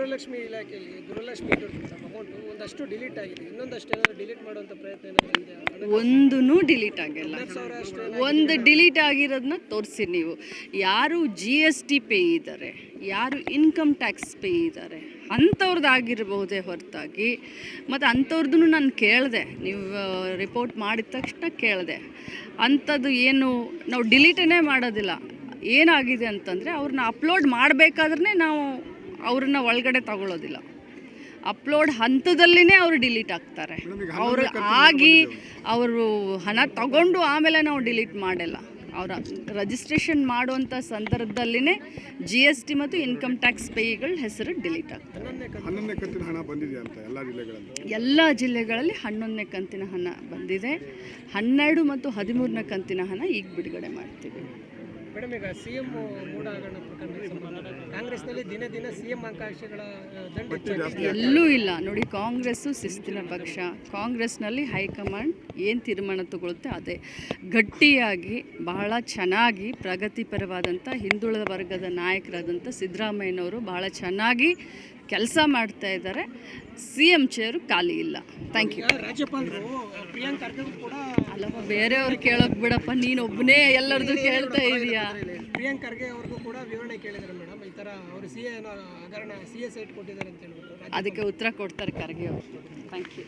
ಗೃಹಲಕ್ಷ್ಮಿ ಇಲಾಖೆಯಲ್ಲಿ ಗೃಹಲಕ್ಷ್ಮಿ ಅಮೌಂಟ್ ಒಂದಷ್ಟು ಡಿಲೀಟ್ ಆಗಿದೆ, ಇನ್ನೊಂದಷ್ಟು ಏನಾದರೂ ಡಿಲೀಟ್ ಮಾಡುವಂಥ ಪ್ರಯತ್ನ ಏನಾದರೂ ಇದೆಯಾ? ಒಂದೂ ಡಿಲೀಟ್ ಆಗಿಲ್ಲ. 10,000 ಅಷ್ಟೇ ಒಂದು ಡಿಲೀಟ್ ಆಗಿರೋದನ್ನ ತೋರಿಸಿ ನೀವು. ಯಾರು GST ಪೇ ಇದ್ದಾರೆ, ಯಾರು ಇನ್ಕಮ್ ಟ್ಯಾಕ್ಸ್ ಪೇ ಇದ್ದಾರೆ ಅಂಥವ್ರದ್ದು ಆಗಿರಬಹುದೇ ಹೊರತಾಗಿ, ಮತ್ತು ಅಂಥವ್ರದ್ದು ನಾನು ಕೇಳಿದೆ, ನೀವು ರಿಪೋರ್ಟ್ ಮಾಡಿದ ತಕ್ಷಣ ಕೇಳಿದೆ. ಅಂಥದ್ದು ಏನು ನಾವು ಡಿಲೀಟೇ ಮಾಡೋದಿಲ್ಲ. ಏನಾಗಿದೆ ಅಂತಂದರೆ ಅವ್ರನ್ನ ಅಪ್ಲೋಡ್ ಮಾಡಬೇಕಾದ್ರೆ ನಾವು ಅವ್ರನ್ನ ಒಳಗಡೆ ತಗೊಳ್ಳೋದಿಲ್ಲ. ಅಪ್ಲೋಡ್ ಹಂತದಲ್ಲಿನೇ ಅವರು ಡಿಲೀಟ್ ಆಗ್ತಾರೆ. ಅವರು ಆಗಿ ಅವರು ಹಣ ತಗೊಂಡು ಆಮೇಲೆ ನಾವು ಡಿಲೀಟ್ ಮಾಡಲ್ಲ. ಅವರ ರಿಜಿಸ್ಟ್ರೇಷನ್ ಮಾಡುವಂಥ ಸಂದರ್ಭದಲ್ಲಿನೇ GST ಮತ್ತು ಇನ್ಕಮ್ ಟ್ಯಾಕ್ಸ್ ಪೇಯಿಗಳ ಹೆಸರು ಡಿಲೀಟ್ ಆಗ್ತದೆ. 11ನೇ ಕಂತಿನ ಹಣ ಬಂದಿದೆಯಾ ಅಂತ ಎಲ್ಲ ಜಿಲ್ಲೆಗಳಲ್ಲಿ 11ನೇ ಕಂತಿನ ಹಣ ಬಂದಿದೆ. 12 ಮತ್ತು 13ನೇ ಕಂತಿನ ಹಣ ಈಗ ಬಿಡುಗಡೆ ಮಾಡ್ತೀವಿ. ಮೇಡಮ್, ಈಗ CM ಮೂಢ ಹಗರಣ ಪ್ರಕರಣ ಕಾಂಗ್ರೆಸ್ನಲ್ಲಿ ದಿನ ದಿನ CM ಆಕಾಂಕ್ಷಿಗಳ ದಂಡ ಎಲ್ಲೂ ಇಲ್ಲ ನೋಡಿ. ಕಾಂಗ್ರೆಸ್ಸು ಶಿಸ್ತಿನ ಪಕ್ಷ. ಕಾಂಗ್ರೆಸ್ನಲ್ಲಿ ಹೈಕಮಾಂಡ್ ಏನು ತೀರ್ಮಾನ ತಗೊಳುತ್ತೆ ಅದೇ. ಗಟ್ಟಿಯಾಗಿ ಬಹಳ ಚೆನ್ನಾಗಿ ಪ್ರಗತಿಪರವಾದಂಥ ಹಿಂದುಳಿದ ವರ್ಗದ ನಾಯಕರಾದಂಥ ಸಿದ್ದರಾಮಯ್ಯನವರು ಬಹಳ ಚೆನ್ನಾಗಿ ಕೆಲಸ ಮಾಡ್ತಾ ಇದ್ದಾರೆ. CM ಚೇರು ಖಾಲಿ ಇಲ್ಲ. Thank you. ರಾಜ್ಯಪಾಲರು ಪ್ರಿಯಾಂಕ್ ಖರ್ಗೆ ಕೂಡ ಅಲ್ಲಪ್ಪ, ಬೇರೆಯವ್ರು ಕೇಳೋಕೆ ಬಿಡಪ್ಪ, ನೀನು ಒಬ್ಬನೇ ಎಲ್ಲರದ್ದು ಕೇಳ್ತಾ ಇದೀಯಾ? ಪ್ರಿಯಾಂಕ್ ಖರ್ಗೆ ಅವ್ರಿಗೂ ಕೂಡ ವಿವರಣೆ ಕೇಳಿದ್ದಾರೆ ಮೇಡಮ್. ಈ ಥರ ಅವರು ಹಗರಣ CA ಸೈಟ್ ಕೊಟ್ಟಿದ್ದಾರೆ ಅಂತ ಹೇಳ್ಬಿಟ್ಟು ಅದಕ್ಕೆ ಉತ್ತರ ಕೊಡ್ತಾರೆ ಖರ್ಗೆ ಅವರು. Thank you.